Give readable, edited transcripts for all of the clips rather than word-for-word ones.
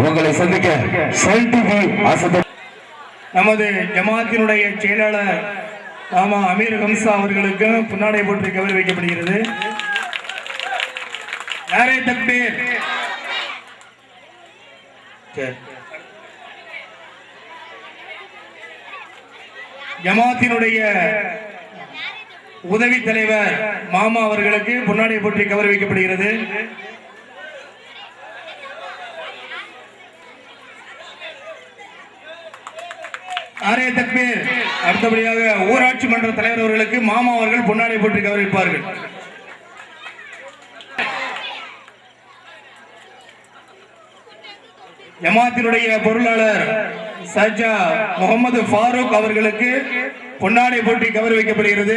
உங்களை சந்திக்க Sun TV ஆசை. நமது ஜமாத்தினுடைய செயலாளர் ராமா அமீர் ஹம்சா அவர்களுக்கு புன்னாடை போட்டு கௌரவிக்கப்படுகிறது. நாரே தக்பீர். ஜமாத்தினுடைய உதவி தலைவர் மாமா அவர்களுக்கு புன்னாடை போட்டு கௌரவிக்கப்படுகிறது. நாரே தக்பீர். அடுத்தபடியாக ஊராட்சி மன்ற தலைவர் அவர்களுக்கு மாமா அவர்கள் பொன்னாடை போட்டு கௌரவிப்பார்கள். ஜமாத்தினுடைய பொருளாளர் சஜா முகமது ஃபாரூக் அவர்களுக்கு பொன்னாடை போட்டி கௌரவிக்கப்படுகிறது.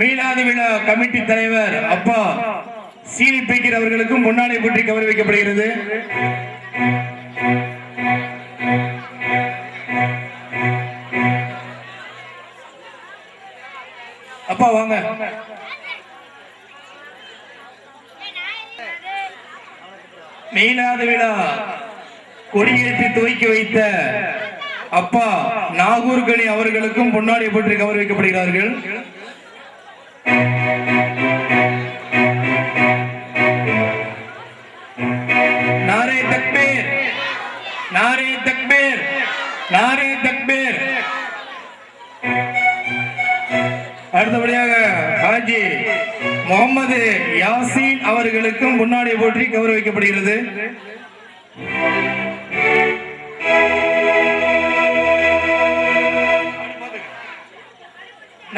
மீலாது விழா கமிட்டி தலைவர் அப்பா சீனி பீக்கர் அவர்களுக்கும் பொன்னாடை போட்டி கௌரவிக்கப்படுகிறது. அப்பா வாங்க. மீலாது விழா கொடியேற்றி துவக்கி வைத்த அப்பா நாகூர் கனி அவர்களுக்கும் பொன்னாடை போற்றி கௌரவிக்கப்படுகிறார்கள். நாரே தக்பீர், நாரே தக்பீர், நாரே தக்பீர். அடுத்தபடியாக ஹாஜி முகமது யாசின் அவர்களுக்கும் முன்னாடி போற்றி கௌரவிக்கப்படுகிறது.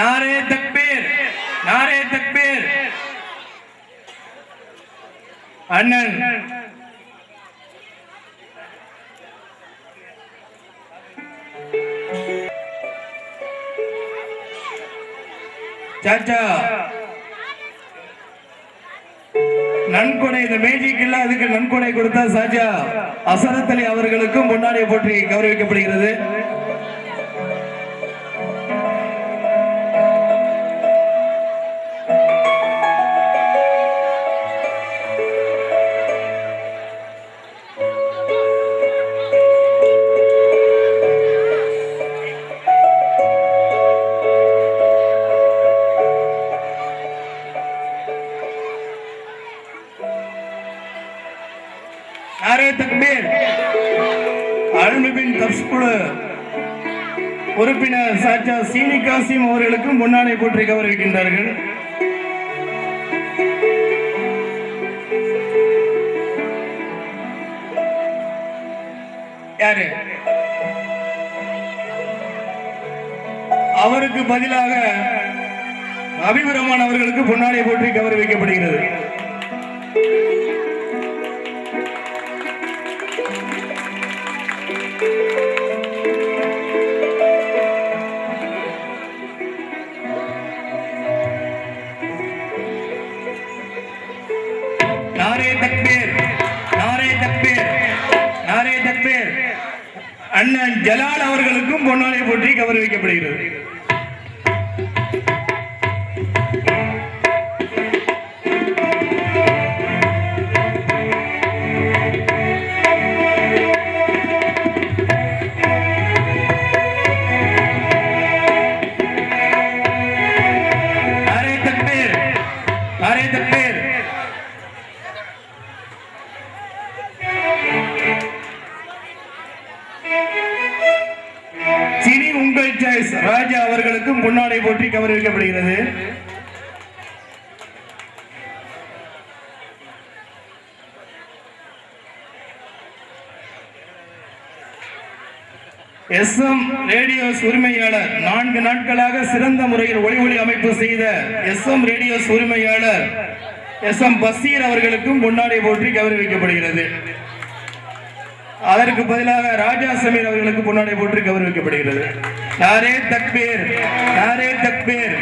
நாரே தக்பீர், நாரே தக்பீர். அண்ணன் சாச்சா நன்கொடை, இந்த மேஜிக் இல்ல, அதுக்கு நன்கொடை கொடுத்தா சாஜா அசரத் அலி அவர்களுக்கும் பொன்னாடை போற்றி கௌரவிக்கப்படுகிறது. நாரே தக்பீர். அல்மிபின் தப்ஸ்குழு உறுப்பினர் சாச்சா சீனி காசிம் அவர்களுக்கும் பொன்னாடை போற்றி கௌரவிக்கின்றார்கள். யாரு அவருக்கு பதிலாக ஹபீபுர் ரஹ்மான் அவர்களுக்கு பொன்னாடை போற்றி கௌரவிக்கப்படுகிறது. நாரே தக்பீர், நாரே தக்பீர், நாரே தக்பீர். அண்ணன் ஜலால் அவர்களுக்கும் பொன்னாடை போற்றி கௌரவிக்கப்படுகிறது. நாரே தக்பீர், நாரே தக்பீர். சினி உங்கள் சாய்ஸ் ராஜா அவர்களுக்கும் பொன்னாடை போற்றி கௌரவிக்கப்படுகிறது. எஸ்எம் ரேடியோஸ் உரிமையாளர், 4 நாட்களாக சிறந்த முறையில் ஒளி அமைப்பு செய்த எஸ்எம் ரேடியோஸ் உரிமையாளர் எஸ்எம் பசீர் அவர்களுக்கும் பொன்னாடை போற்றி கௌரவிக்கப்படுகிறது. அதற்கு பதிலாக ராஜா சமீர் அவர்களுக்கு பொன்னாடை போற்றி கௌரவிக்கப்படுகிறது. நாரே தக்பீர், நாரே தக்பீர்.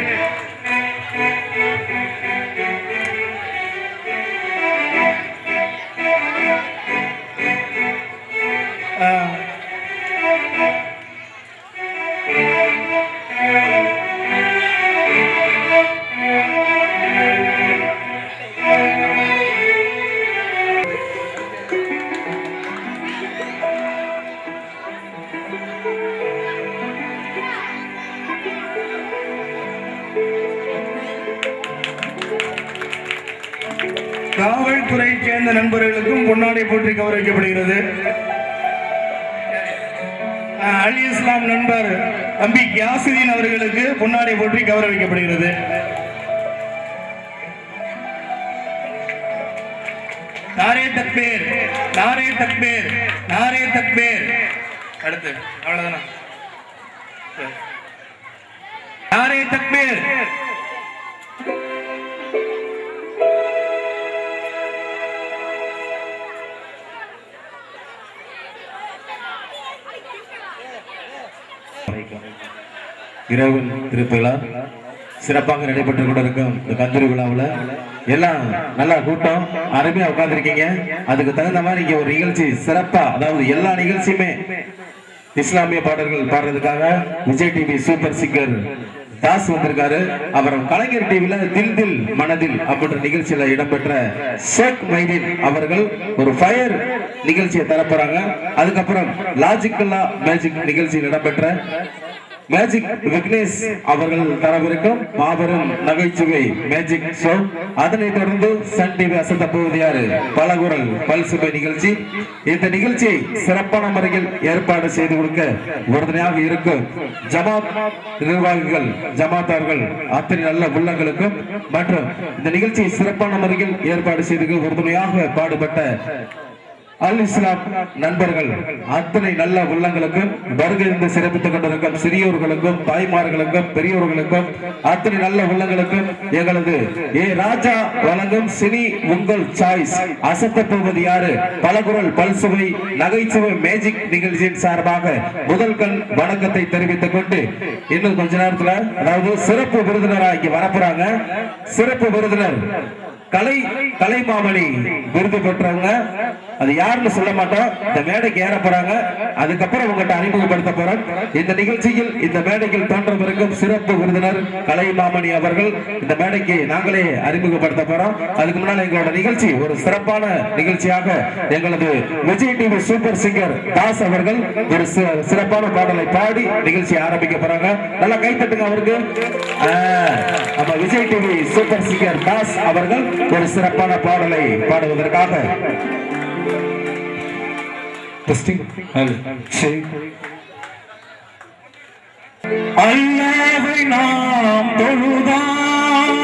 காவல்துறையை சேர்ந்த நண்பர்களுக்கும் பொன்னாடை போற்றி கௌரவிக்கப்படுகிறது. அல் இஸ்லாம் நண்பர் தம்பி கியாசுதீன் அவர்களுக்கு பொன்னாடை போற்றி கௌரவிக்கப்படுகிறது. நாரே தக்பீர், நாரே தக்பீர், நாரே தக்பீர். அடுத்து அவ்வளவுதானா? நாரே தக்பீர். இரவு திருவிழா சிறப்பாக நடைபெற்று கொண்டிருக்கும் இந்த கந்தூரி விழாவில் எல்லாம் நல்லா கூட்டம் அருமையா உட்கார்ந்துருக்கீங்க. அதுக்கு தகுந்த மாதிரி இங்க ஒரு நிகழ்ச்சி சிறப்பா, அதாவது எல்லா நிகழ்ச்சியுமே இஸ்லாமிய பாடல்கள் பாடுறதுக்காக Vijay TV super singer Das வந்திருக்காரு. அப்புறம் கலைஞர் டிவில தில் தில் மனதில் அப்படின்ற நிகழ்ச்சியில இடம்பெற்ற ஷேக் மைதீன் அவர்கள் ஒரு ஃபயர் நிகழ்ச்சியை தரப்போறாங்க. அதுக்கப்புறம் லாஜிக்கல்லா மேஜிக் நிகழ்ச்சியில் இடம்பெற்ற மேஜிக் விக்னேஷ் அவர்கள் தரவிருக்கும் மாபெரும் நகைச்சுவை மேஜிக் ஷோ. அதனைத் தொடர்ந்து சன் டிவி அசத்த போவது யாரு பலகுரல் பல்சுவை நிகழ்ச்சி. இந்த நிகழ்ச்சியை சிறப்பான முறையில் ஏற்பாடு செய்து கொடுக்க உறுதுணையாக இருக்கும் ஜமாத் நிர்வாகிகள், ஜமாத்தார்கள் அத்தனை நல்ல உள்ளங்களுக்கும் மற்றும் இந்த நிகழ்ச்சியை சிறப்பான முறையில் ஏற்பாடு செய்து உறுதுணையாக பாடுபட்ட அல் இஸ்லாம் நண்பர்கள் அத்தனை நல்ல உள்ளங்களுக்கும் வருகை இருந்து சிறப்பித்துக் கொண்டிருக்கும் சிறியோர்களுக்கும் தாய்மார்களுக்கும் பெரியோர்களுக்கும் அத்தனை நல்ல உள்ளங்களுக்கும் எங்களது ஏ ராஜா வழங்கும் சினி உங்கள் சாய்ஸ் அசத்த போவது யாரு பலகுரல் பல்சுவை நகைச்சுவை மேஜிக் நிகழ்ச்சியின் சார்பாக முதல் கண் வணக்கத்தை தெரிவித்துக் கொண்டு இன்னும் கொஞ்ச நேரத்துல, அதாவது சிறப்பு விருந்தினராக இங்க வரப்போறாங்க. சிறப்பு விருந்தினர் கலைமாமணி விருது பெற்றவங்க. அது யாருன்னு சொல்ல மாட்டோம். இந்த மேடைக்கு ஏற போறாங்க. அதுக்கப்புறம் உங்கள்கிட்ட அறிமுகப்படுத்த போறோம். இந்த நிகழ்ச்சியில் இந்த மேடையில் தோன்றவிருக்கும் சிறப்பு விருந்தினர் கலைமாமணி அவர்கள் இந்த மேடைக்கு நாங்களே அறிமுகப்படுத்த போறோம். அதுக்கு முன்னால எங்களோட நிகழ்ச்சி ஒரு சிறப்பான நிகழ்ச்சியாக எங்களது Vijay TV super singer Das அவர்கள் ஒரு சிறப்பான பாடலை பாடி நிகழ்ச்சி ஆரம்பிக்க போறாங்க. நல்லா கைத்தட்டுங்க அவருக்கு. நம்ம Vijay TV super singer Das அவர்கள் ஒரு சிறப்பான பாடலை பாடுவதற்காக அல்லாஹ்வை நாம் தொழுதால்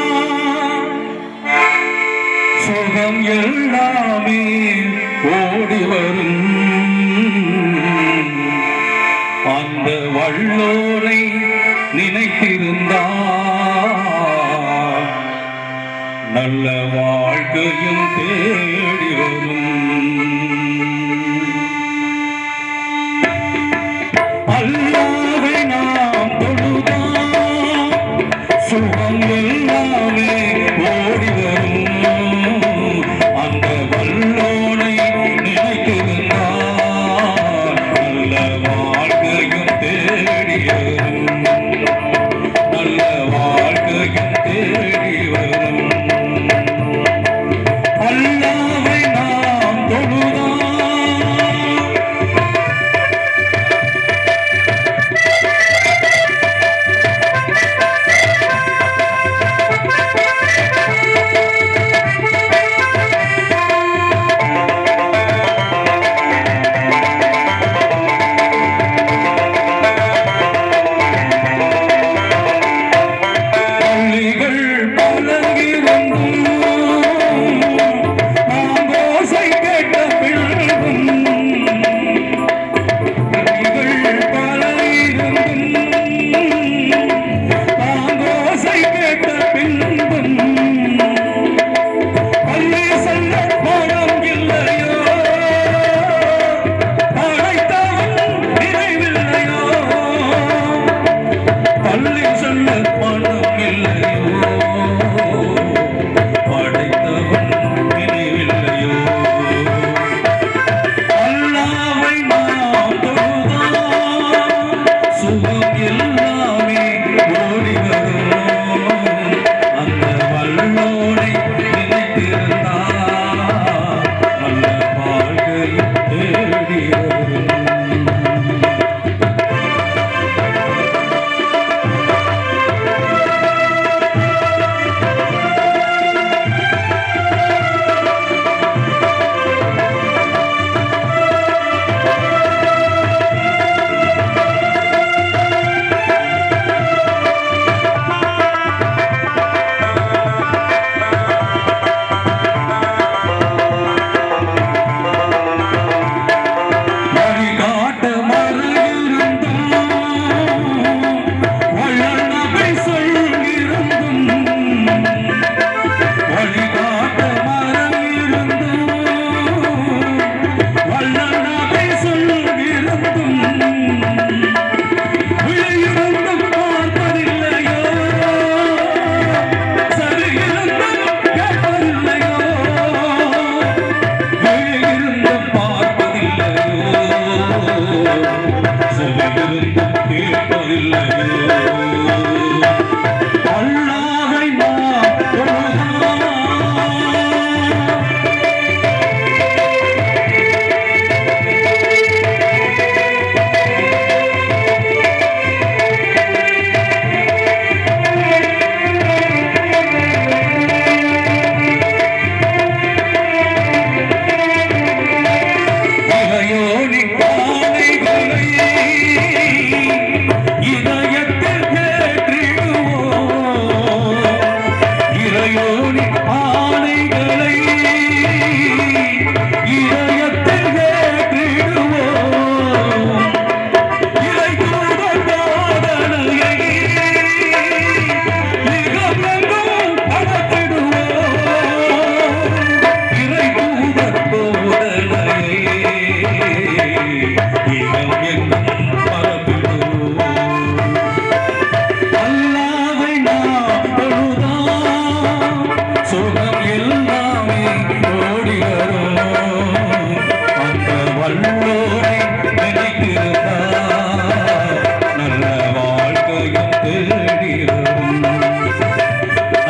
சுகம் எல்லாமே ஓடி வரும். அந்த வல்லோரை நினைத்திருந்தால் நல்ல வாழ்க்கையும் தேடி வரும். அல்லாஹ்வை நாம் தொழுதால் சுகம் எல்லாமே ஓடி வரும். அந்த வல்லோனை நினைத்திருந்தால் நல்ல வாழ்க்கையும் தேடி வரும். நல்ல வாழ்க்கையும் தேடி வரும். அல்லாஹ்வை நாம் தொழுதால்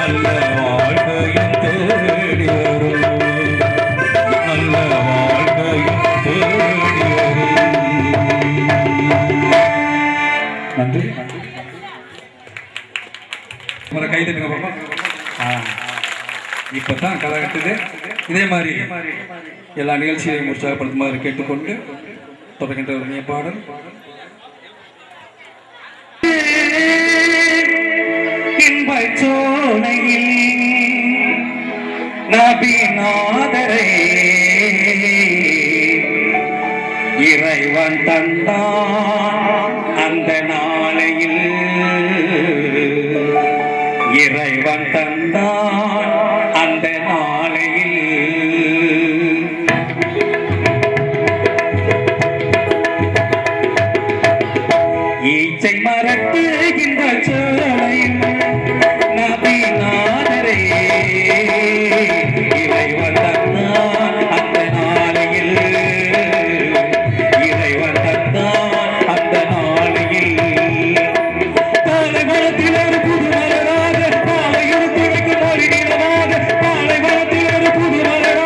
நல்ல வாழ்க்கையும் தேடி வரும், நல்ல வாழ்க்கையும் தேடி வரும். நன்றி. கை தட்டுங்க பாப்பா. இப்பதான் களை கட்டுது. இதே மாதிரி எல்லா நிகழ்ச்சியையும் உற்சாகப்படுத்துமாறு கேட்டுக்கொண்டு தொடர்கின்ற ஒரு பாடல். இன்பச்சோலையில் நபிநாதரே இறைவன் தந்தான் அந்த நாளையில், இறைவன் தந்தான் அந்த நாளையில். ஈச்சை மரத்து இன்பச்சோலையில் நபிநாதரே இறைவன் தந்தான் அந்த நாளையில், இறைவன் தந்தான் அந்த நாளையில். பாலைவனத்தில் ஒரு புது மலராக, பாலையில் துடைக்கும் ஒரு நிலமாக, பாலைவனத்தில் ஒரு புது மலராக,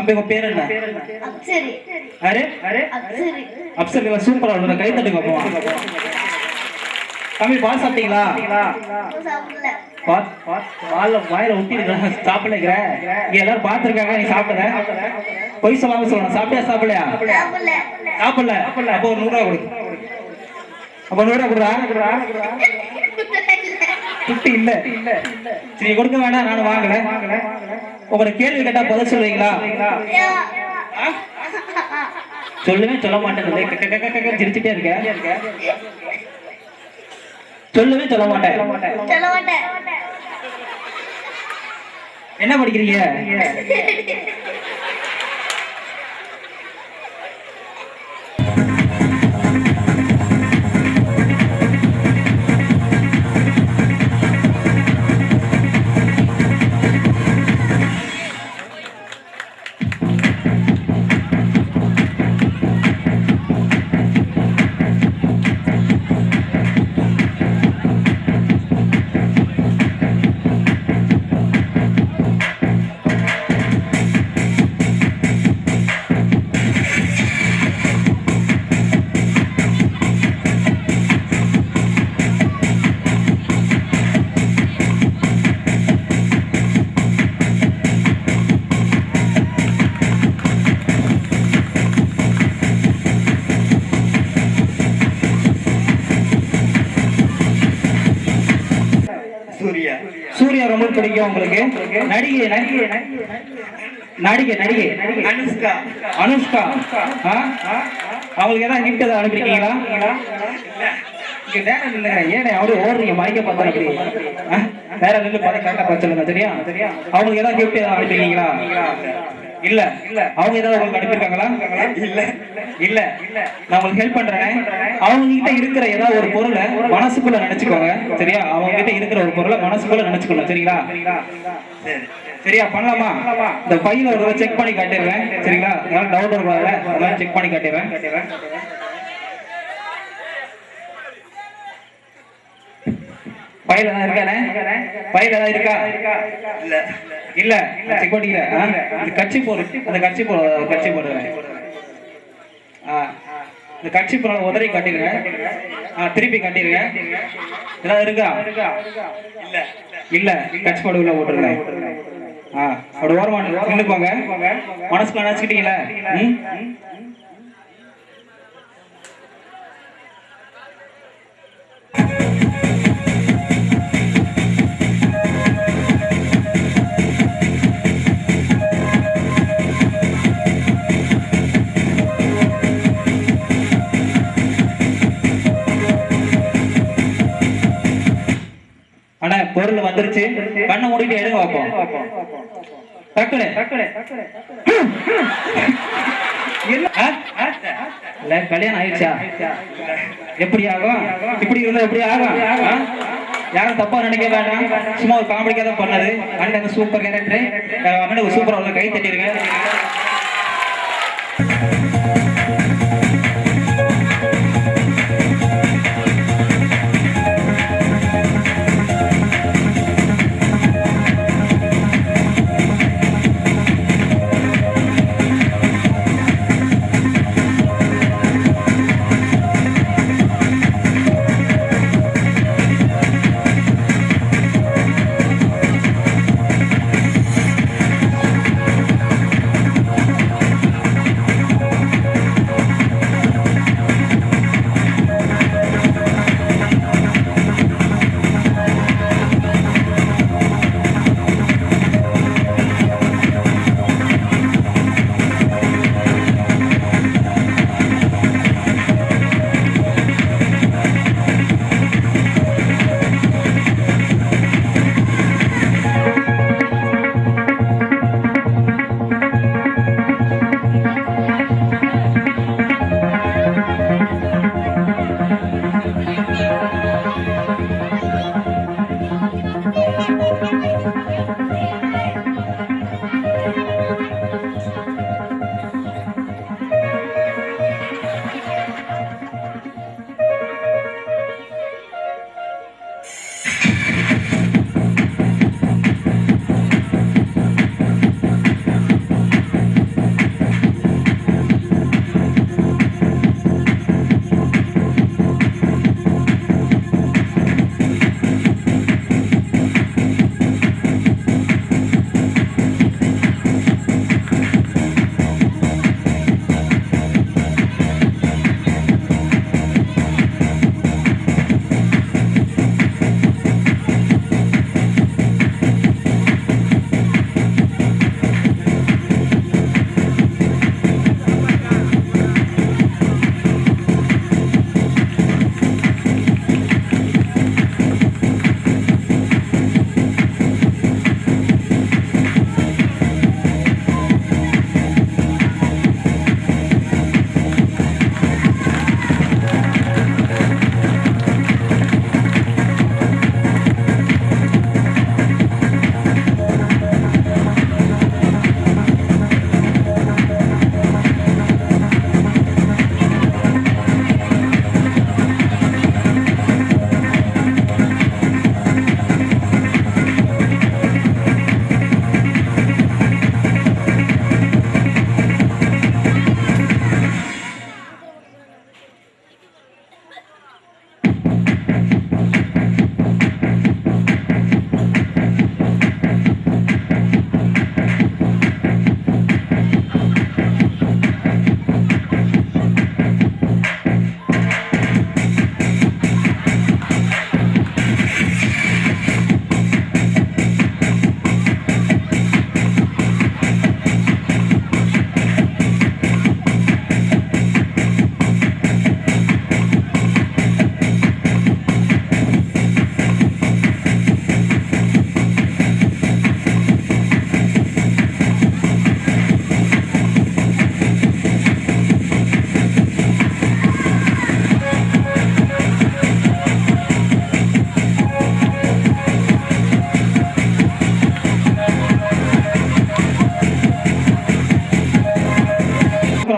தம்பி உங்க பேர் என்ன? அப்சரி. Array array அப்சரி. அப்சரி சூப்பரா இருக்கு. கை தட்டுங்க பாப்போம். தம்பி பால் சாப்பிட்டீங்களா? சாப்பிடல. வாயில ஊத்திருக்க சாப்பிடல. இங்க எல்லாரும் பாத்துருக்காங்க நீ சாப்பிடுற. பொய் சொல்லாம சொல்லணும். சாப்பிட்டியா சாப்பிடலையா? சாப்பிடல. சாப்பிடல. அப்போ ஒரு 100 ரூபா கொடு. அப்போ 100 ரூபா கொடுறா. துட்டு இல்ல. சரி கொடுக்க வேணாம், நானும் வாங்கல. உங்களை கேள்வி கேட்டா பதில் சொல்லுவீங்களா? சொல்லவே சொல்ல மாட்டேன். சிரிச்சுட்டே இருக்க. சொல்லவே சொல்ல மாட்டேன். சொல்ல மாட்டேன். என்ன படிக்கிறீங்க? சூர்யா ரொம்ப பிடிக்கும் உங்களுக்கு. நடிகை அனுஷ்கா. அவங்களுக்கு ஏதாவது கிஃப்ட் ஏதாவது அனுப்பிருக்கீங்களா? ஏன் அவரு ஓடுறீங்க மறைக்க பார்த்தா அப்படி வேற நின்று பார்த்து கரெக்டா பார்த்து சொல்லுங்க. சரியா? அவங்களுக்கு ஏதாவது கிஃப்ட் ஏதாவது அனுப்பிருக்கீங்களா? இல்ல. அவங்க ஏதாவது உங்களுக்கு அனுப்பியிருக்காங்களா? இல்ல. நான் உங்களுக்கு ஹெல்ப் பண்றேன். அவங்க கிட்ட இருக்கிற ஏதாவது ஒரு பொருளை மனசுக்குள்ள நினைச்சுக்கோங்க. சரியா? அவங்க கிட்ட இருக்கிற ஒரு பொருளை மனசுக்குள்ள நினைச்சுக்கணும். சரிங்களா? சரியா? பண்ணலாமா? இந்த பையில ஒரு செக் பண்ணி காட்டிடுறேன். சரிங்களா? ஏதாவது டவுட் இருக்காதுல, அதெல்லாம் செக் பண்ணி காட்டிடுறேன். பையில தான் இருக்கானே? பையில தான் இருக்கா? இல்ல. செக் பண்ணிக்கிறேன். கட்சி போடு. அந்த கட்சி போடுறேன். இந்த கட்சி பொருளை உதறி காட்டிடுங்க. திருப்பி காட்டிடுங்க. ஏதாவது இருக்கா? இல்ல. கட்சி போடு உள்ள போட்டுருங்க. அப்படி ஓரமா நின்னுக்கோங்க. மனசுக்குள்ள நினைச்சுக்கிட்டீங்களா? ஆனா பொருள் வந்துருச்சு. கண்ணை மூடிட்டு எடுங்க வைப்போம். டக்குனு இல்ல கல்யாணம் ஆயிடுச்சா? எப்படி ஆகும்? இப்படி இருந்தா எப்படி ஆகும்? யாரும் தப்பா நினைக்க வேண்டாம். சும்மா ஒரு காமெடிக்காக தான் பண்ணது. அண்ணன் சூப்பர் கேரக்டர். அண்ணனுக்கு சூப்பரா உள்ள கை தட்டிருங்க.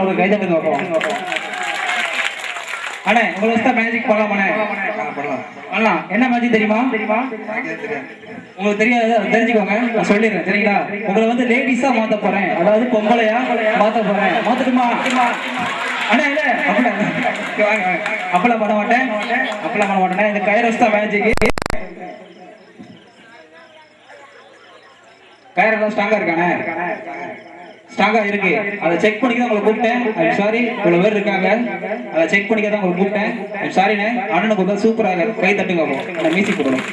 அவங்களுக்கு கை தட்டுங்க பார்ப்போம். அண்ணே உங்களை வச்சா மேஜிக் பண்ணலாமாண்ணே? பண்ணலாம். என்ன மேஜிக் தெரியுமா? உங்களுக்கு தெரியாது, தெரிஞ்சுக்கோங்க. நான் சொல்லிடுறேன் சரிங்களா? உங்களை வந்து லேடிஸா மாத்த போறேன், அதாவது பொம்பளையா மாத்த போறேன். மாத்தட்டுமா? அண்ணா இல்ல அப்பெல்லாம் பண்ண மாட்டேன், அப்பெல்லாம் பண்ண மாட்டேன். இந்த கயிறு வச்சா மேஜிக். கயிறு எல்லாம் ஸ்ட்ராங்கா இருக்கானே? ஸ்ட்ராங்கா இருக்கு. அதை செக் பண்ணிக்க தான் உங்களை கூப்பிட்டேன். சாரி, இவ்வளவு பேர் இருக்காங்க, அதை செக் பண்ணிக்க தான் உங்களை கூப்பிட்டேன். சாரிண்ணே. அண்ணனுக்கு ஒரு சூப்பராக கை தட்டுங்க, மியூசிக் கொடுக்கணும்.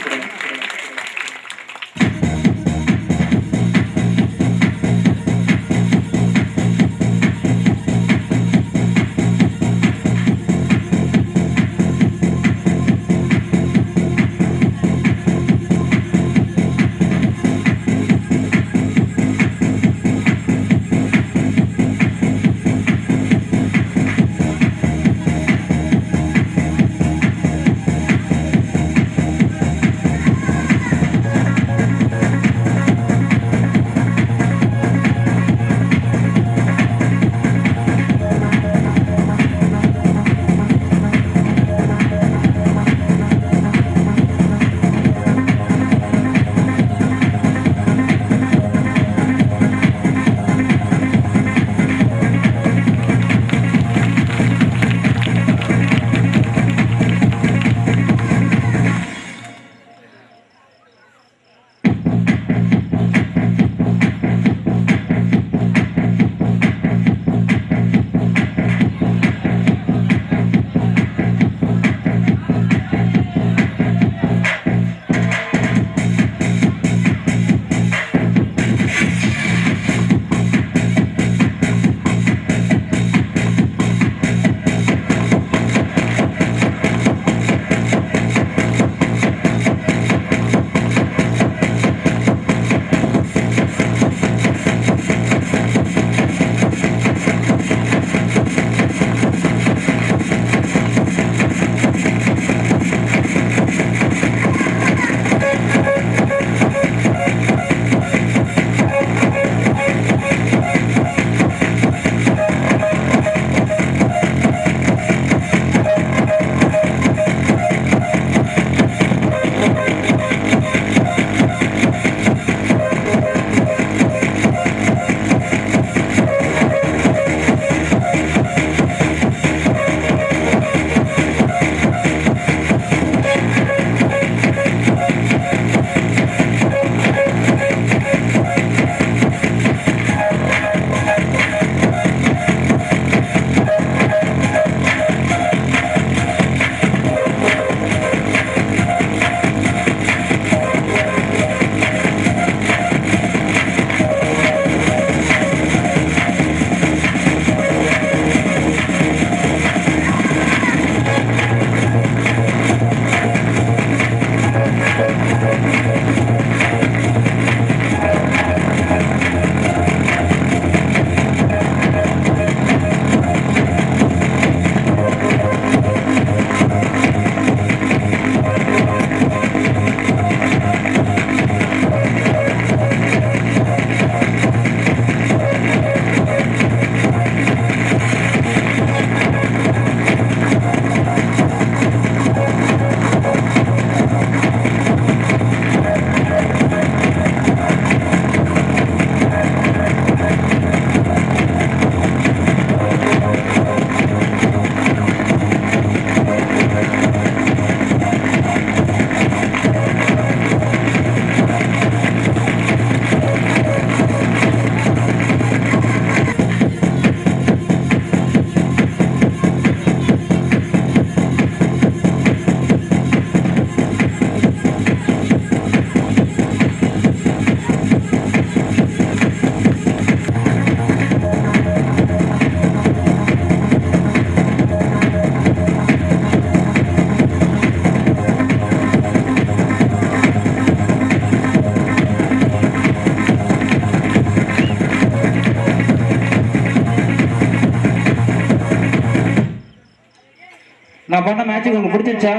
நான் பண்ண மேட்ச் உங்களுக்கு பிடிச்சிருச்சா?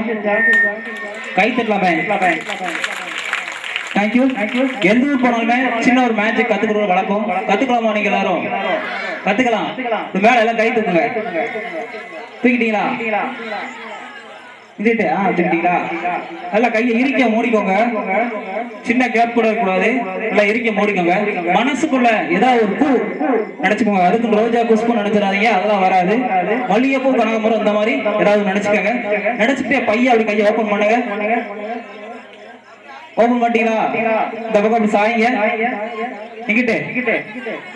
கை தட்டலாமே. தேங்க்யூ. எந்த ஊர் போனாலுமே சின்ன ஒரு மேட்ச் கத்துக்கிற வழக்கம். கத்துக்கலாமா நீங்க எல்லாரும்? கத்துக்கலாம். மேல எல்லாம் கை தூக்குங்க. தூக்கிட்டீங்களா? தூக்கிட்டீங்களா? நல்லா கையை இறுக்கிய மூடிக்கோங்க. சின்ன கேப் கூட கூடாது. நல்லா இறுக்கிய மூடிக்கோங்க. மனசுக்குள்ள ஏதாவது ஒரு பூ நினைச்சுக்கோங்க. அதுக்கு ரோஜா புஷ்பம் நினைச்சிடாதீங்க, அதெல்லாம் வராது. மல்லிகைப்பூ, கனகாமரம் இந்த மாதிரி ஏதாவது நினைச்சுக்கோங்க. நினைச்சுக்கிட்டே பைய அப்படி கையை ஓபன் பண்ணுங்க. ஓபன் பண்ணிட்டீங்களா? இந்த பக்கம் அப்படி சாய்ங்க. இங்கிட்டு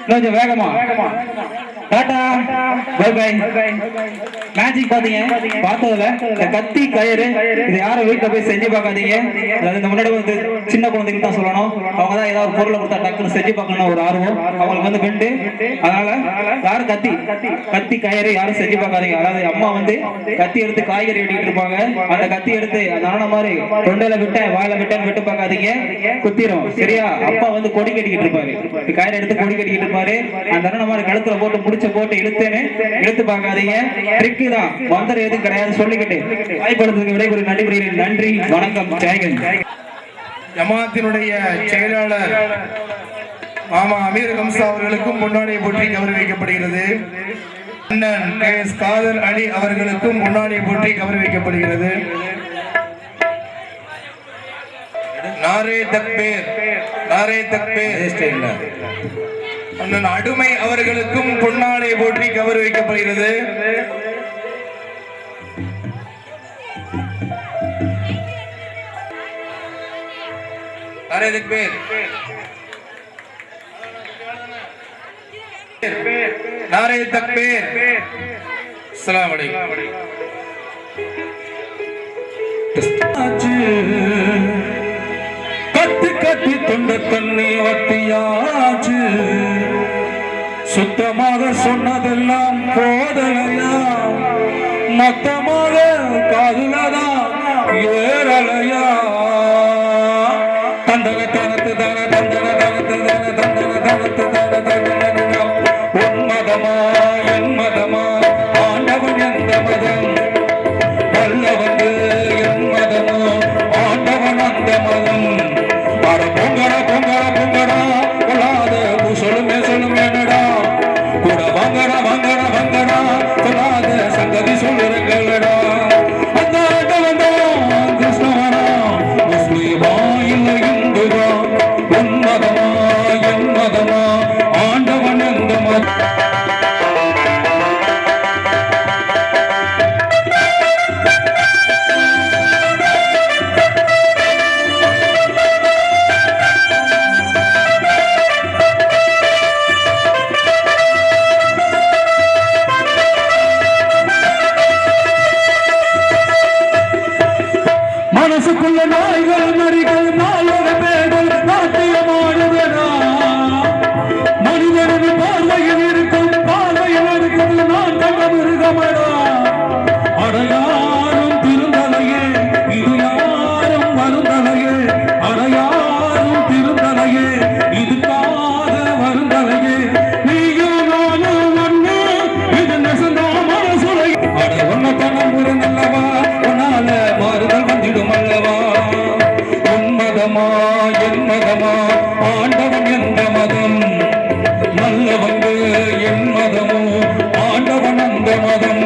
கொஞ்சம் வேகமா. Tata bye by. மேஜிக் பாத்தீங்க, பார்த்ததுல இந்த கத்தி கயிறு இது யாரும் வீட்டுல போய் செஞ்சு பார்க்காதீங்க. அதாவது இந்த முன்னாடி வந்து சின்ன குழந்தைக்கு தான் சொல்லணும். அவங்க தான் ஏதாவது பொருளை கொடுத்தா டக்குன்னு செஞ்சு பார்க்கணும் ஒரு ஆர்வம் அவங்களுக்கு வந்து வெண்டு. அதனால யாரும் கத்தி கயிறு யாரும் செஞ்சு பார்க்காதீங்க. அதாவது அம்மா வந்து கத்தி எடுத்து காய்கறி வெட்டிட்டு இருப்பாங்க. அந்த கத்தி எடுத்து அந்த மாதிரி தொண்டையில விட்டேன் வாயில விட்டேன்னு விட்டு பார்க்காதீங்க, குத்திரும். சரியா? அப்பா வந்து கொடி கட்டிக்கிட்டு இருப்பாரு. கயிறு எடுத்து கொடி கட்டிக்கிட்டு இருப்பாரு. அந்த மாதிரி கழுத்துல போட்டு முடிச்ச போட்டு இழுத்து பார்க்காதீங்க. ட்ரிக்கு தான், மந்திரம் எதுவும் கிடையாது. சொல்லிக்கிட்டு வாய்ப்படுத்துக்கு விடைபெறும். நன்றி, நன்றி, வணக்கம், ஜெயகன். ஜமாத்தினுடைய செயலாளர் மாமா அமீர் ஹம்சா அவர்களுக்கும் முன்னாடியை போற்றி கௌரவிக்கப்படுகிறது. அண்ணன் KS காதர் அலி அவர்களுக்கும் முன்னாடியை போற்றி கௌரவிக்கப்படுகிறது. நாரே தக்பீர், நாரே தக்பீர். அண்ணன் அடுமை அவர்களுக்கும் பொன்னாடை போற்றி கௌரவிக்கப்படுகிறது. நாரே தக்பீர், நாரே தக்பீர். அஸ்ஸலாமு அலைக்கும். கட்டி தொண்ட தண்ணி வத்தியாச்சு, சுத்தமாக சொன்னதெல்லாம் போதலையா, மொத்தமாக காதுலதான் ஏறலையா. தந்தன தனத்து தன தந்தன தனத்து தன தந்தன தனத்து தன தந்தன. உன் மதமா என் மதமா, ஆண்டவன் எந்த மதம், நல்ல வந்து என் மதமோ, ஆண்டவன் அந்த மதம். பொங்கடா பொங்கடா பொங்கடா கொள்ளாத சொல்லுமே என்னடா, கூட வாங்கடா வாங்கடா வாங்கடா சொல்லாத சங்கதி சொல்லுறங்களடா. அந்த ஆண்டவனா கிருஷ்ணவனா, முஸ்லிமா இல்லை இந்துவா, உன் மதமா என் மதமா, ஆண்டவன் எந்த மதம். மனசுக்குள்ள நாய்கள் நரிகள் நாலக பேர்கள் நாட்டியமாடுவனா, மனிதனின் பார்வையில் இருக்கும் பார்வையில் இருக்கிறது நான் கண்ட மிருகமடா. அடையாரும் திருந்தலையே இது யாரும் வருந்தலையே, அடையாரும் திருந்தலையே இதுக்காக வருந்தலையே. நீயும் நானும் ஒண்ணு, இது நெசந்தா மனசுலை. அட ஒன்ன தனம் ஒரு நல்லவா, உன்னால மாறுதல் வந்திடும் அல்லவா. உன் மதமா என் மதமா, ஆண்டவன் எந்த மதம், நல்லவங்க என் மதமோ, ஆண்டவன் அந்த மதம்.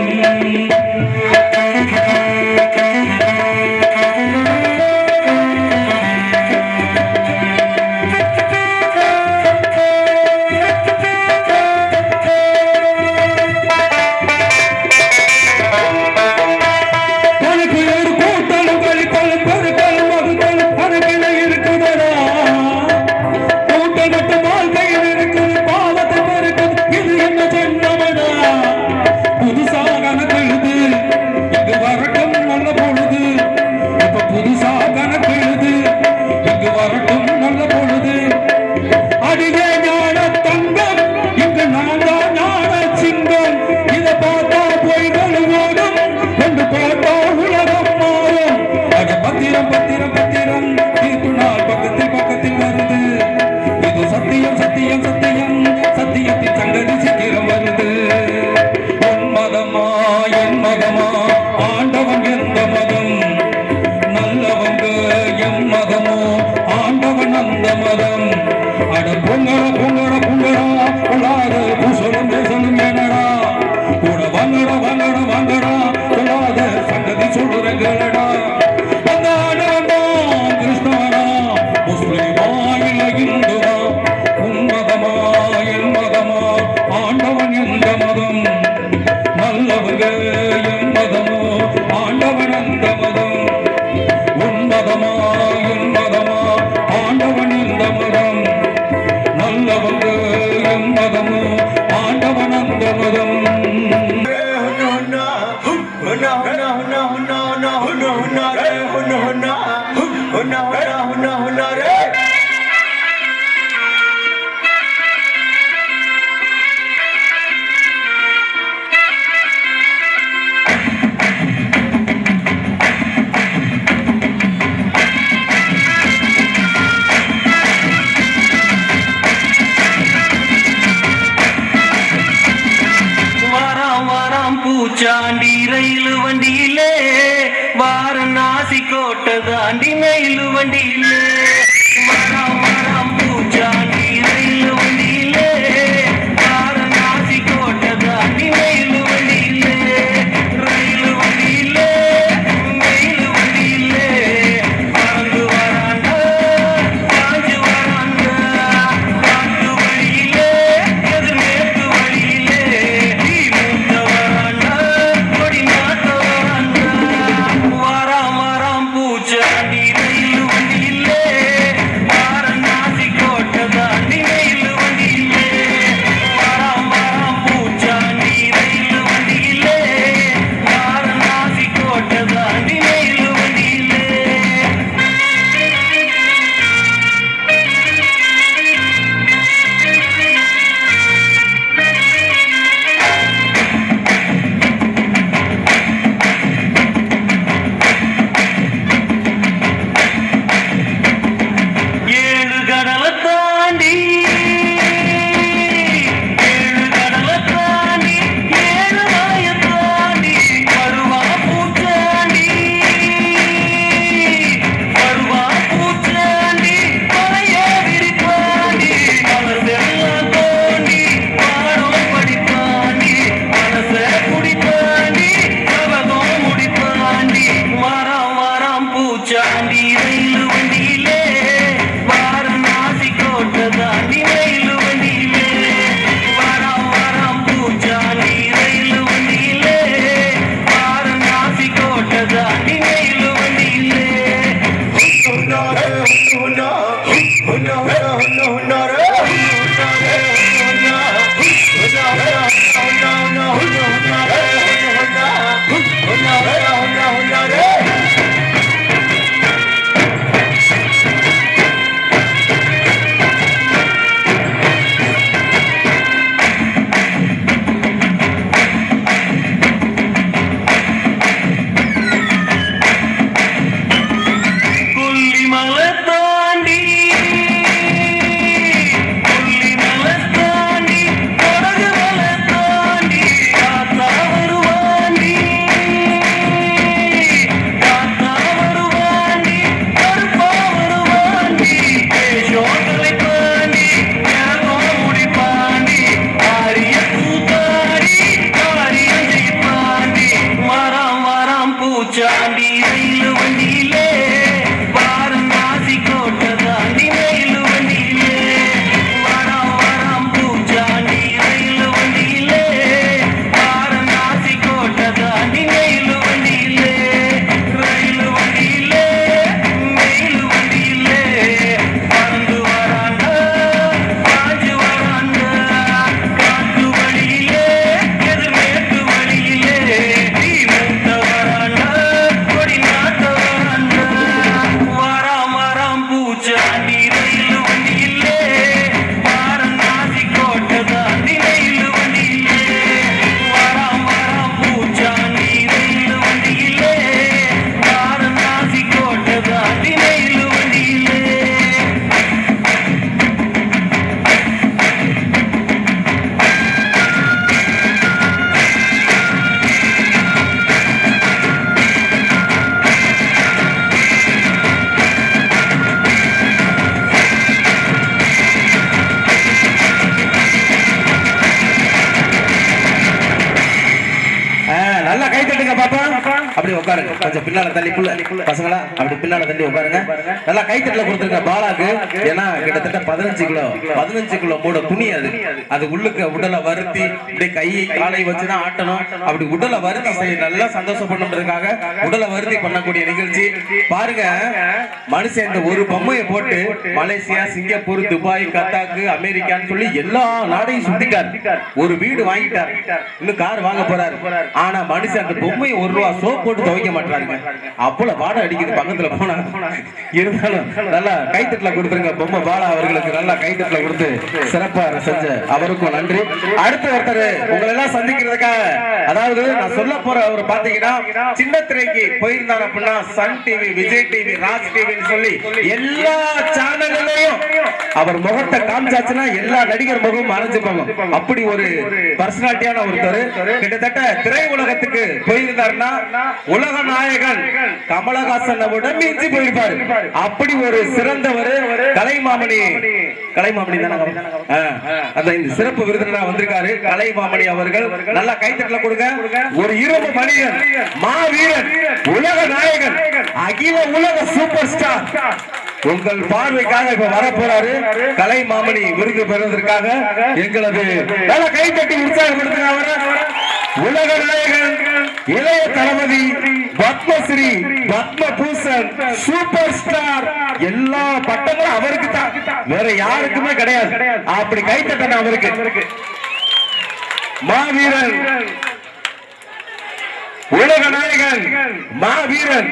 ஆண்டவன் அந்த மதம். அட பொங்கட பொங்கட பொங்கடா பொல்லாத பூசலம் பேச வண்டியிலே வராம் வராம் பூச்சாண்டி ரயில் வண்டியிலே வாரணாசி கோட்டை தாண்டி ரயில் வண்டியிலே ரயில் வண்டியிலே ரயில் வண்டியிலே பறந்து வராண்டா பாஞ்சு வராண்டா காட்டு வழியிலே எதிர்மேற்கு வழியிலே நீ மூத்த வராண்டா கொடி நாட்ட வராண்டா வராம் வராம் பூச்சாண்டி ரயில் வண்டியிலே வாரணாசி கோட்டை தாண்டி ரயில் வண்டியிலே வராம் வராம் பூச்சாண்டி ரயில் வண்டியிலே வாரணாசி கோட்டை தாண்டி ரயில் வண்டியிலே ஏழு கடலை தாண்டி ஏழு கடலை தாண்டி ஏழு வாய தாண்டி வருவா பூச்சாண்டி வருவா பூச்சாண்டி மலைய விரிப்பாண்டி மலர்ந்தெல்லாம் தோண்டி பாடம் படிப்பாண்டி மனச குடிப்பாண்டி கவகம் முடிப்பாண்டி வராம் வராம் பூச்சாண்டி ரயில் வண்டியிலே வாரணாசி கோட்டை தாண்டி ரயில் வண்டியிலே வராம் வராம் பூச்சாண்டி ரயில் வண்டியிலே வாரணாசி கோட்டை தாண்டி ரயில் வண்டியிலே கொல்லிமலை தாண்டி கொல்லிமலை தாண்டி கொடகு மலை தாண்டி காத்தா வருவாண்டி காத்தா வருவாண்டி கருப்பா வருவாண்டி பேசோதலை பாண்டி ஞாபகம் முடிப்பாண்டி ஆரிய பூத்தாடி காரியம் ஜெயிப்பாண்டி வராம் வராம் பூச்சாண்டி ரயில் வண்டியிலே வாரணாசி கோட்டை தாண்டி ரயில் வண்டியிலே வராம் வராம் பூச்சாண்டி ரயில் வண்டியிலே வாரணாசி கோட்டை தாண்டி ரயில் வண்டியிலே ரயில் வண்டியிலே ரயில் வண்டியிலே பறந்து வராண்டா பாஞ்சு வராண்டா காட்டு வழியிலே எதிர்மேற்கு வழியிலே நீ மூத்த வராண்டா கொடி நாட்ட வராண்டா வராம் வராம் பூச்சாண்டி ரயில் வண்டியிலே வாரணாசி கோட்டை தாண்டி ரயில் வண்டியிலே வராம் வராம் பூச்சாண்டி ரயில் வண்டியிலே வாரணாசி கோட்டை தாண்டி ரயில் வண்டியிலே நல்லா கை தட்டுங்க பாப்பா. அப்படி உட்காருங்க, கொஞ்சம் பின்னால தள்ளி பசங்களா அப்படி பின்னால தள்ளி உட்காருங்க. நல்லா கை தட்டல கொடுத்துருங்க பாலாக்கு. ஏன்னா கிட்டத்தட்ட 15 கிலோ மூட துணி அது உள்ளுக்கு உடலை வருத்தி இப்படி கையை காலை வச்சுதான் ஆட்டணும். அப்படி உடலை வருத்தி செய்ய நல்லா சந்தோஷப்படணுன்றதுக்காக உடலை வருத்தி பண்ணக்கூடிய நிகழ்ச்சி பாருங்க. மனுஷன் இந்த ஒரு பொம்மையை போட்டு மலேசியா, சிங்கப்பூர், துபாய், கத்தாக்கு, அமெரிக்கான்னு சொல்லி எல்லா நாடையும் சுத்திட்டார். ஒரு வீடு வாங்கிட்டார், இன்னும் கார் வாங்க போறாரு. ஆனா மனுஷன் அந்த பொம்மையை ₹1 சோப் போட்டு துவைக்க மாட்டாருங்க. அவ்வளவு பாடம் அடிக்குது பக்கத்துல போனா. இருந்தாலும் நல்லா கைத்தட்டல கொடுத்துருங்க பொம்மை பாலா அவர்களுக்கு. நல்லா கைத்தட்டல கொடுத்து சிறப்பா செஞ்ச அவருக்கும் நன்றி. அடுத்த ஒருத்தர் உங்களை எல்லாம் சந்திக்கிறதுக்காக, அதாவது நான் சொல்ல போற அவர் பாத்தீங்கன்னா சின்ன திரைக்கு போயிருந்தார் அப்படின்னா Sun TV, Vijay TV, Raj டிவின்னு சொல்லி எல்லா சேனல்லையும் அவர் முகத்தை காமிச்சாச்சுன்னா எல்லா நடிகர் முகமும் மறைஞ்சு போகும். அப்படி ஒரு பர்சனாலிட்டியான ஒருத்தர். கிட்டத்தட்ட திரை உலகத்துக்கு போயிருந்தாருன்னா உலக நாயகன் கமலஹாசனை விட மிஞ்சி போயிருப்பாரு. அப்படி ஒரு சிறந்தவர் கலைமாமணி தானே அந்த இந்த சிறப்பு விருந்தினரா வந்திருக்காரு. கலைமாமணி அவர்கள் நல்லா கைத்தட்டல கொடுங்க. ஒரு இரும்பு மனிதன், மாவீரன், உலக நாயகன், அகில உலக சூப்பர் ஸ்டார் உங்கள் பார்வைக்காக இப்ப வர போறாரு. கலைமாமணி விருது பெறுவதற்காக எங்களது நல்ல கைத்தட்டி உற்சாகப்படுத்துங்க. உலக நாயகன், இளைய தளபதி, பத்மஸ்ரீ, பத்மபூஷன், சூப்பர் ஸ்டார் எல்லா பட்டங்களும் அவருக்கு தான், வேற யாருக்குமே கிடையாது. அப்படி கைத்தட்டன அவருக்கு. மாவீரன், உலக நாயகன், மாவீரன்,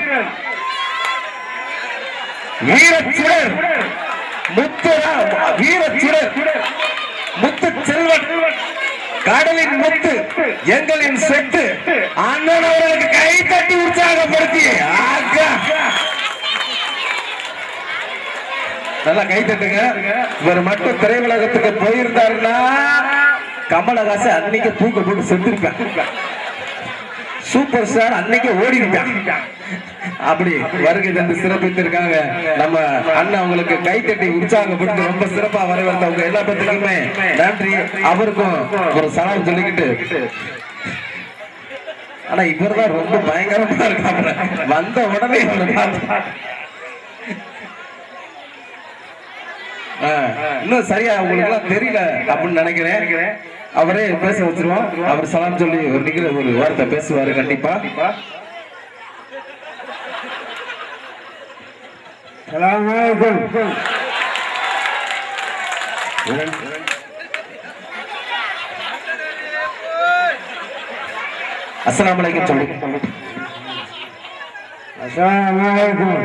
வீரச்சுடர், வீரச்சுடர், முத்து செல்வன், கடலின் முத்து, எங்களின் சொத்து அண்ணன் அவர்களுக்கு கை தட்டி உற்சாகப்படுத்தி நல்லா கை தட்டுங்க. இவர் மட்டும் திரையுலகத்துக்கு போயிருந்தாருன்னா கமலஹாசன் அன்னைக்கு தூக்க போட்டு செத்துருப்பேன். சூப்பர் ஸ்டார் அன்னைக்கு ஓடி இருப்பான். அப்படி வருகை தந்து சிறப்பித்திருக்காங்க நம்ம அண்ணன். அவங்களுக்கு கைத்தட்டி உற்சாகப்பட்டு ரொம்ப சிறப்பா வரவேற்றவங்க எல்லா பேருக்குமே நன்றி. அவருக்கும் ஒரு சலாம் சொல்லிக்கிட்டு, ஆனா இவர்தான் ரொம்ப பயங்கரமா இருக்காங்க. வந்த உடனே இன்னும் சரியா உங்களுக்கு எல்லாம் தெரியல அப்படின்னு நினைக்கிறேன். அவரே பேச வச்சிருவோம். அவர் சலாம் சொல்லி ஒரு நிகழ ஒரு வார்த்தை பேசுவாரு கண்டிப்பா. அஸ்ஸலாமு அலைக்கும் சொல்லி. அஸ்ஸலாமு அலைக்கும்.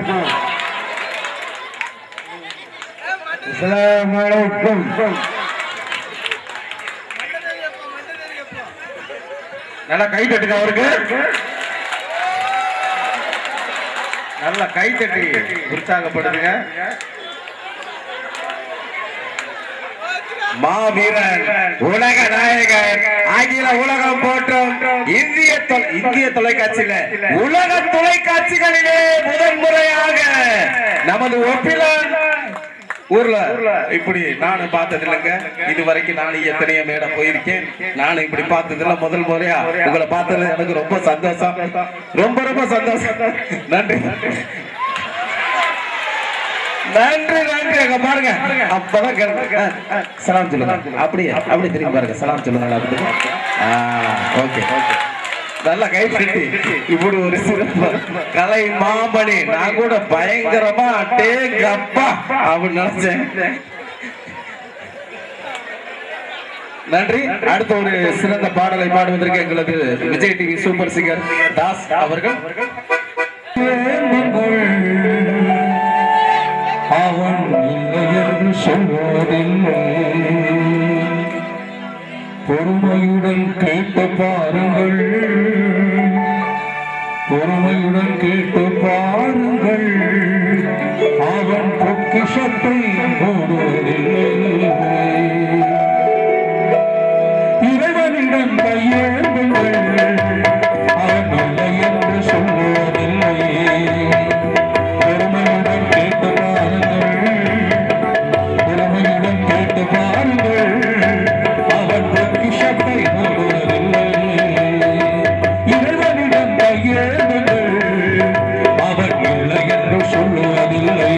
அஸ்ஸலாமு அலைக்கும். நல்லா கை தட்டுங்க அவருக்கு. நல்லா கை தட்டி உற்சாகப்படுத்துங்க. மாவீரன், உலக நாயகன், அகில உலகம் போற்றும் இந்திய தொலைக்காட்சியில உலக தொலைக்காட்சிகளிலே முதன் முறையாக நமது ஒப்பிலன் ஊர்ல இப்படி நானும் பார்த்தது இல்லைங்க. இது வரைக்கும் நானும் எத்தனையோ மேடம் போயிருக்கேன். நானும் இப்படி பார்த்ததுல முதல் முறையா உங்களை பார்த்தது எனக்கு ரொம்ப சந்தோஷம். ரொம்ப ரொம்ப சந்தோஷம். நன்றி நன்றி நன்றி. அங்க பாருங்க, அப்பதான் சலாம் சொல்லுங்க. அப்படியே அப்படி திரும்பி பாருங்க, சலாம் சொல்லுங்க. Okay okay. நல்லா கை தட்டி இப்படி ஒரு சிறப்பு கலை மாமணி. நான் கூட பயங்கரமா அட்டேங்கப்பா அப்படின்னு நினைச்சேன். நன்றி. அடுத்த ஒரு சிறந்த பாடலை பாடுவதற்கு எங்களது Vijay TV super singer Das அவர்கள். அவன் இல்லை என்று சொல்வதில்லை, பொறுமையுடன் கேட்டு பாருங்கள், பொறுமையுடன் கேட்டு பாருங்கள். அவன் பொக்கிஷத்தை போடுவதில்லை, இறைவனிடம் கையேந்துங்கள். அவன் இல்லை என்று சொல்வதில்லை, பொறுமையுடன் கேட்டு பாருங்கள், பொறுமையுடன் கேட்டு பாருங்கள். அவன் பொக்கிஷத்தை போடுவதில்லை, இறைவனிடம் கையேந்துங்கள். அவன் இல்லை என்று சொல்லுவதில்லை.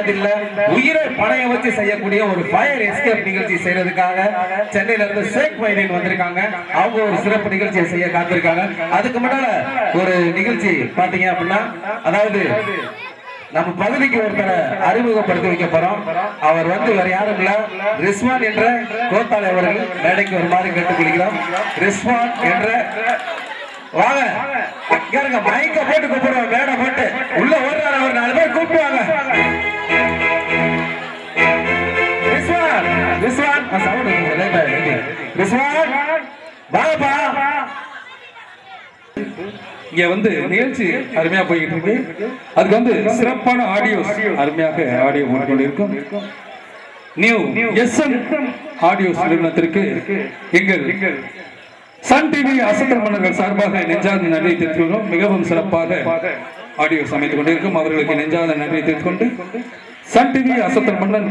மாதிரில உயிரை பணைய வச்சு செய்யக்கூடிய ஒரு ஃபயர் எஸ்கேப் நிகழ்ச்சி செய்யறதுக்காக சென்னையில இருந்து ஷேக் மைதீன் வந்திருக்காங்க. அவங்க ஒரு சிறப்பு நிகழ்ச்சியை செய்ய காத்திருக்காங்க. அதுக்கு முன்னால ஒரு நிகழ்ச்சி பாத்தீங்க அப்படின்னா, அதாவது நம்ம பகுதிக்கு ஒருத்தரை அறிமுகப்படுத்தி வைக்க போறோம். அவர் வந்து வேற யாரும் இல்ல, ரிஸ்வான் என்ற கோத்தாளி அவர்கள் மேடைக்கு வருமாறு கேட்டுக்கொள்கிறோம். ரிஸ்வான் என்ற வாங்க இங்க மைக்க போட்டு கூப்பிடுவாங்க, மேடை போட்டு உள்ள ஓடுறாரு அவர், 4 பேர் கூப்பிடுவாங்க. ரிஸ்வான் ரிஸ்வான் ரிஸ்வான் வாங்கப்பா. இங்க வந்து நிகழ்ச்சி அருமையா போயிட்டு இருக்கு. அதுக்கு வந்து சிறப்பான ஆடியோ அருமையாக ஆடியோ போட்டுக்கொண்டிருக்கும். நியூ எஸ்எம் ஆடியோஸ் நிறுவனத்திற்கு எங்கள் சன் டிவி அசத்தல் மன்னர்கள் சார்பாக நெஞ்சார்ந்த நன்றி தெரிவித்துள்ளோம். மிகவும் சிறப்பாக ஆடியோ அமைத்துக் கொண்டிருக்கும் அவர்களுக்கு நெஞ்சார்ந்த நன்றி தெரிவித்துக் கொண்டு, சன் டிவி அசத்தல் மன்னன்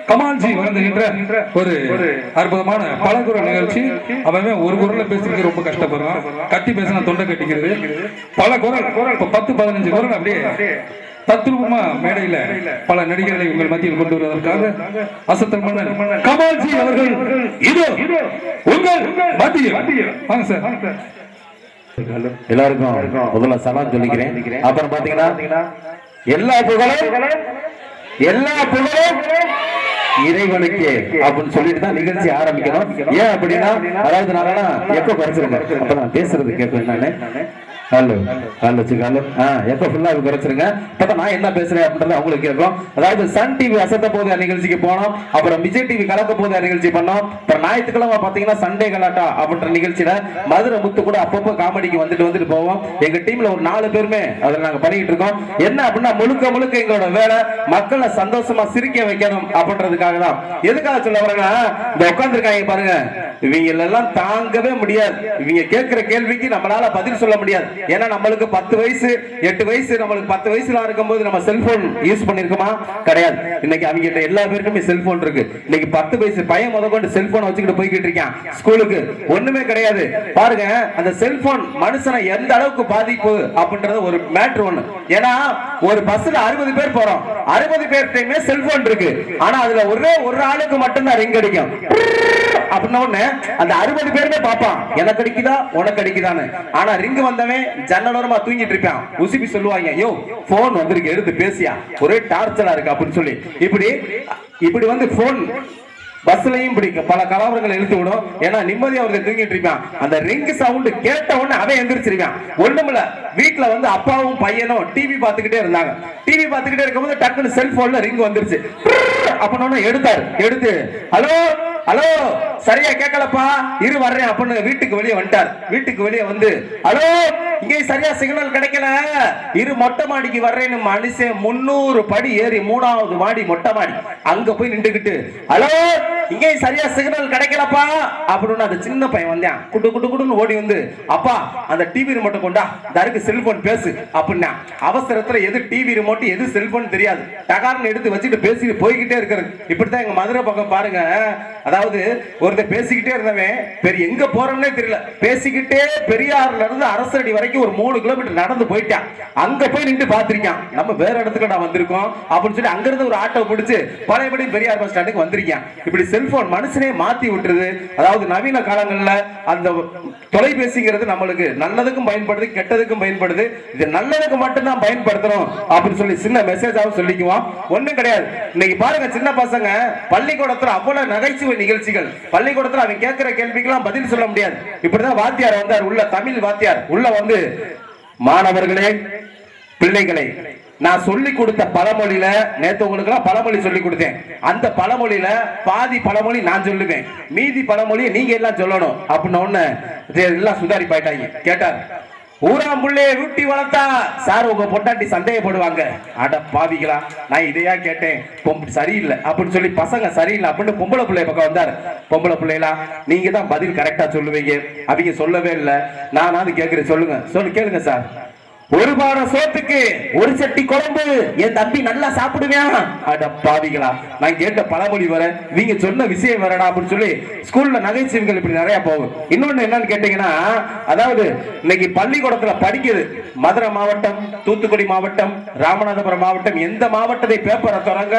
கமால்ஜி வருகின்ற ஒரு அற்புதமான பலகுரல் நிகழ்ச்சி. அவன் ஒரு குரல்ல பேசுறதுக்கு ரொம்ப கஷ்டப்படுறான். கத்தி பேசினா தொண்டை கட்டிக்கிறது. பல குரல் 10-15 குரல் அப்படியே தத்ரூபமா மேடையில பல நடிகர்களை உங்கள் மத்தியில் கொண்டு வருவதற்காக அசத்தல் மன்னன் கமால்ஜி அவர்கள் இதோ உங்கள் மத்தியில். வாங்க சார். எல்லாருக்கும் முதல்ல சலாம் சொல்லிக்கிறேன். அப்புறம் பாத்தீங்கன்னா எல்லா புகழும் இறைவனுக்கு அப்படின்னு சொல்லிட்டு தான் நிகழ்ச்சி ஆரம்பிக்கணும். ஏன் அப்படின்னா, அதாவது நான் எப்ப குறைச்சிருங்க அப்ப நான் பேசுறது கேட்பேன். நானு குறைச்சிருங்க. நான் என்ன பேசுறேன் அப்படின்றது அவங்களுக்கு கேட்கும். அதாவது சன் டிவி அசத்த போத நிகழ்ச்சிக்கு போனோம், அப்புறம் விஜய் டிவி கலக்க போத நிகழ்ச்சி பண்ணோம். அப்புறம் ஞாயிற்றுக்கிழமை பாத்தீங்கன்னா சண்டே கலாட்டா அப்படின்ற நிகழ்ச்சியில மதுரை முத்து கூட அப்பப்போ காமெடிக்கு வந்துட்டு போவோம். எங்க டீம்ல ஒரு 4 பேருமே அதை நாங்க பண்ணிட்டு இருக்கோம். என்ன அப்படின்னா முழுக்க எங்களோட வேலை மக்களை சந்தோஷமா சிரிக்க வைக்கணும் அப்படின்றதுக்காக தான். எதுக்காக சொல்ல வரேன்னா, இந்த உட்கார்ந்துருக்காங்க பாருங்க, இவங்க எல்லாம் தாங்கவே முடியாது. இவங்க கேட்கிற கேள்விக்கு நம்மளால பதில் சொல்ல முடியாது. ஏன்னா நம்மளுக்கு 10 வயசு 8 வயசு, நம்மளுக்கு 10 வயசுல இருக்கும்போது நம்ம செல்போன் யூஸ் பண்ணிருக்கோமா? கிடையாது. இன்னைக்கு அவங்க எல்லா பேருக்குமே செல்போன் இருக்கு. இன்னைக்கு 10 வயசு பையன் முதற்கொண்டு செல்போன் வச்சுக்கிட்டு போய்கிட்டு இருக்கான் ஸ்கூலுக்கு. ஒண்ணுமே கிடையாது. பாருங்க, அந்த செல்போன் மனுஷனை எந்த அளவுக்கு பாதிப்பு அப்படின்றது ஒரு மேட்ரு ஒண்ணு. ஏன்னா ஒரு பஸ்ல 60 பேர் போறோம், 60 பேர்கிட்டயுமே செல்போன் இருக்கு. ஆனா அதுல ஒரே ஒரு ஆளுக்கு மட்டும்தான் ரிங் அடிக்கும். அப்படின்ன உடனே அந்த 60 பேருமே பாப்பான், எனக்கு அடிக்குதா உனக்கு அடிக்குதான்னு. ஆனா ரிங் வந்தவன் ஜன்னலோரமா தூங்கிட்டு இருப்பான். உசிபி சொல்லுவாங்க, யோ போன் வந்திருக்கு எடுத்து பேசியா, ஒரே டார்ச்சரா இருக்கு அப்படின்னு சொல்லி. இப்படி வந்து போன் பஸ்லயும் பிடிக்கும், பல கலவரங்களை இழுத்து விடும். ஏன்னா நிம்மதியா அவருக்கு தூங்கிட்டு இருப்பான். அந்த ரிங் சவுண்ட் கேட்ட உடனே அவன் எந்திரிச்சிருக்கான். ஒண்ணுமில்ல, வீட்டுல வந்து அப்பாவும் பையனும் டிவி பார்த்துக்கிட்டே இருந்தாங்க. டிவி பார்த்துக்கிட்டே இருக்கும்போது டக்குன்னு செல்போன்ல ரிங் வந்துருச்சு. அப்படின்னு எடுத்து ஹலோ சரியா கேட்கலப்பா, இரு வர்றேன் அப்படின்னு வீட்டுக்கு வெளியே வந்துட்டார். வீட்டுக்கு வெளியே வந்து ஹலோ இங்கே சரியா சிக்னல் கிடைக்கல, இரு மொட்டை மாடிக்கு வர்றேன்னு மனுஷன் 300 படி ஏறி 3வது மாடி மொட்டை மாடி அங்க போய் நின்றுகிட்டு ஹலோ இங்கே சரியா சிக்னல் கிடைக்கலப்பா அப்படின்னு அந்த சின்ன பையன் வந்தான். குடுன்னு ஓடி வந்து, அப்பா அந்த டிவி ரிமோட்டை கொண்டா, தருக்கு செல்போன் பேசு அப்படின்னா. அவசரத்துல எது டிவி ரிமோட் எது செல்போன் தெரியாது, டகார்னு எடுத்து வச்சுட்டு பேசிட்டு போய்கிட்டே இருக்கிறது. இப்படித்தான் எங்க மதுரை பக்கம் பாருங்க. அதாவது ஒருத்தர் பேசிக்கிட்டே இருந்தவன் பெரிய எங்க போறோம்னே தெரியல, பேசிக்கிட்டே பெரியார்ல இருந்து அரசடி வரைக்கும் ஒரு 3 கிலோமீட்டர் நடந்து போயிட்டான். அங்க போய் நின்று பாத்திருக்கான், நம்ம வேற இடத்துக்கு நான் வந்திருக்கோம் அப்படின்னு சொல்லி அங்க இருந்து ஒரு ஆட்டோ பிடிச்சு பழையபடி பெரியார் பஸ் ஸ்டாண்டுக்கு வந்திருக்கான். இப்படி செல்போன் மனுஷனே மாத்தி விட்டுருது. அதாவது நவீன காலங்கள்ல அந்த தொலைபேசிங்கிறது நம்மளுக்கு நல்லதுக்கும் பயன்படுது, கெட்டதுக்கும் பயன்படுது. இது நல்லதுக்கு மட்டும்தான் பயன்படுத்தணும் அப்படின்னு சொல்லி சின்ன மெசேஜாவும் சொல்லிக்குவோம். ஒண்ணும் கிடையாது. இன்னைக்கு பாருங்க, சின்ன பசங்க பள்ளிக்கூடத்துல அவ்வளவு நகைச்சுவை நிகழ்ச்சிகள். பள்ளிக்கூடத்துல அவன் கேட்கிற கேள்விக்கெல்லாம் பதில் சொல்ல முடியாது. இப்படிதான் வாத்தியார் வந்தார் உள்ள, தமிழ் வாத்தியார் உள்ள வந்து, மாணவர்களே பிள்ளைகளை, நான் சொல்லி கொடுத்த பழமொழியில நேத்து உங்களுக்கு எல்லாம் பழமொழி சொல்லி கொடுத்தேன். அந்த பழமொழியில பாதி பழமொழி நான் சொல்லுவேன், மீதி பழமொழியை நீங்க எல்லாம் சொல்லணும் அப்படின்னு ஒண்ணு எல்லாம் சுதாரி பாயிட்டாங்க. கேட்டார், ஊராம்புள்ளைய ஊட்டி வளர்த்தா சார் உங்க பொட்டாட்டி சந்தேகப்படுவாங்க. அட பாவிகளா, நான் இதையா கேட்டேன், சரியில்லை அப்படின்னு சொல்லி பசங்க சரியில்லை அப்படின்னு பொம்பளை பிள்ளை பக்கம் வந்தார். பொம்பளை பிள்ளைகளா, நீங்க தான் பதில் கரெக்டா சொல்லுவீங்க, அவங்க சொல்லவே இல்லை, நான் கேட்கிறேன், சொல்லுங்க கேளுங்க சார். ஒரு பானை சோத்துக்கு ஒரு சட்டி குழம்பு என் தம்பி நல்லா சாப்பிடுவேன். அட பாவிகளா, நான் கேட்ட பழமொழி வர நீங்க சொன்ன விஷயம் வரடா அப்படின்னு சொல்லி ஸ்கூல்ல நகைச்சுவைகள் இப்படி நிறைய போகும். இன்னொன்னு என்னன்னு கேட்டீங்கன்னா, அதாவது இன்னைக்கு பள்ளிக்கூடத்துல படிக்குது மதுரை மாவட்டம், தூத்துக்குடி மாவட்டம், ராமநாதபுரம் மாவட்டம், எந்த மாவட்டத்தை பேப்பரை தொடங்க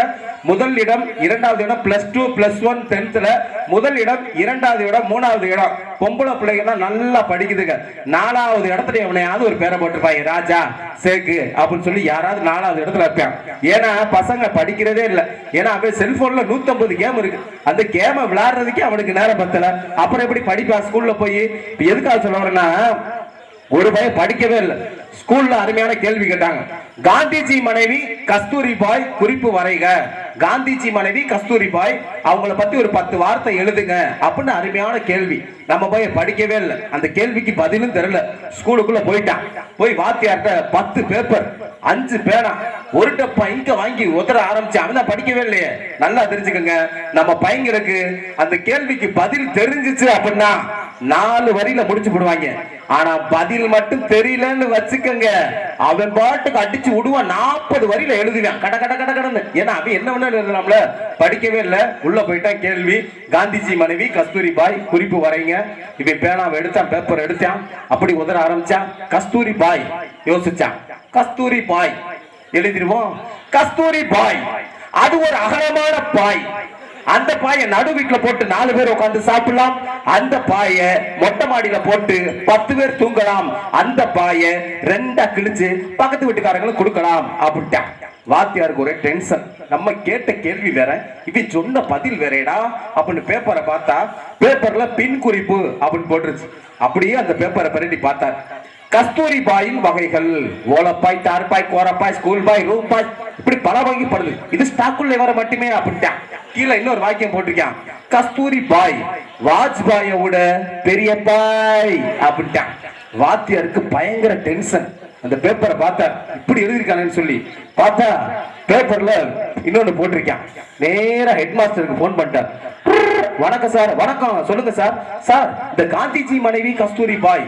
முதல் இடம், இரண்டாவது இடம், +2 +1 10th முதல் இடம், இரண்டாவது இடம், மூணாவது இடம். பொம்பளை பிள்ளைங்க நல்லா படிக்குதுங்க. 4வது இடத்துல எவனையாவது ஒரு பேரை போட்டுருப்பாங்க, ராஜா சேக்கு அப்படின்னு சொல்லி யாராவது 4வது இடத்துல வைப்பான். ஏன்னா பசங்க படிக்கிறதே இல்லை. ஏன்னா அவன் செல்போன்ல 150 கேம் இருக்கு. அந்த கேமை விளையாடுறதுக்கே அவனுக்கு நேரம் பத்தல. அப்புறம் எப்படி படிப்பா ஸ்கூல்ல போய்? எதுக்காக சொல்ல வரேன்னா, ஒரு பையன் படிக்கவே இல்லை. ஸ்கூல்ல அருமையான கேள்வி கேட்டாங்க. காந்திஜி மனைவி கஸ்தூரிபாய் குறிப்பு வரைக. காந்திஜி மனைவி கஸ்தூரிபாய், அவங்கள பத்தி ஒரு 10 வார்த்தை எழுதுங்க அப்படின்னு அருமையான கேள்வி. நம்ம போய் படிக்கவே இல்லை. அந்த கேள்விக்கு பதிலும் தெரியல. ஸ்கூலுக்குள்ள போயிட்டான். போய் வாத்தியார்ட்ட 10 பேப்பர், 5 பேனா, ஒரு டப்பா இங்க வாங்கி உதற ஆரம்பிச்சு. அவன் தான் படிக்கவே இல்லையே. நல்லா தெரிஞ்சுக்கங்க, நம்ம பையங்களுக்கு அந்த கேள்விக்கு பதில் தெரிஞ்சிச்சு அப்படின்னா 4 வரியில முடிச்சு போடுவாங்க. ஆனா பதில் மட்டும் தெரியலன்னு வச்சுக்கங்க, அவன் பாட்டுக்கு அடிச்சு விடுவான். 40 வரியில எழுதுவான் கட கட கட கடன்னு. ஏன்னா அவன் என்ன வேணாலும் எழுதலாம்ல. படிக்கவே இல்லை. உள்ள போயிட்டான். கேள்வி, காந்திஜி மனைவி கஸ்தூரிபாய் குறிப்பு வரைங்க. இவன் பேனாவை எடுத்தான், பேப்பர் எடுத்தான், அப்படி உதற ஆரம்பிச்சான். கஸ்தூரிபாய் யோசிச்சான். கஸ்தூரிபாய் எழுதிடுவோம். கஸ்தூரிபாய் அது ஒரு அகலமான பாய். அந்த பாயை நடு வீட்டுல போட்டு 4 பேர் உட்கார்ந்து சாப்பிடலாம். அந்த பாய மொட்டை மாடியில போட்டு 10 பேர் தூங்கலாம். அந்த பாய 2ஆ கிழிச்சு பக்கத்து வீட்டுக்காரங்களுக்கு கொடுக்கலாம் அப்படின்ட்டான். வாத்தியாருக்கு ஒரே டென்ஷன். நம்ம கேட்ட கேள்வி வேற, இவன் சொன்ன பதில் வேறடா அப்படின்னு பேப்பரை பார்த்தா, பேப்பர்ல பின் குறிப்பு அப்படின்னு போட்டுருச்சு. அப்படியே அந்த பேப்பரை பரட்டி பார்த்தார். கஸ்தூரிபாயின் வகைகள்: ஓலப்பாய், தார்பாய், கோரப்பாய், ஸ்கூல் பாய், ரூம் பாய், இப்படி பல வகைப்படுது. இது ஸ்டாக்குள்ள வர மட்டுமே அப்படின்ட்டான். கீழே இன்னொரு வாக்கியம் போட்டிருக்கான். கஸ்தூரிபாய் வாஜ்பாயை விட பெரிய பாய் அப்படின்ட்டான். வாத்தியாருக்கு பயங்கர டென்ஷன். அந்த பேப்பரை பார்த்தா இப்படி எழுதிருக்கானு சொல்லி பார்த்தா பேப்பர்ல இன்னொன்னு போட்டிருக்கான். நேரா ஹெட் மாஸ்டருக்கு போன் பண்ணிட்டார். வணக்கம் சார். வணக்கம், சொல்லுங்க சார். சார், இந்த காந்திஜி மனைவி கஸ்தூரிபாய்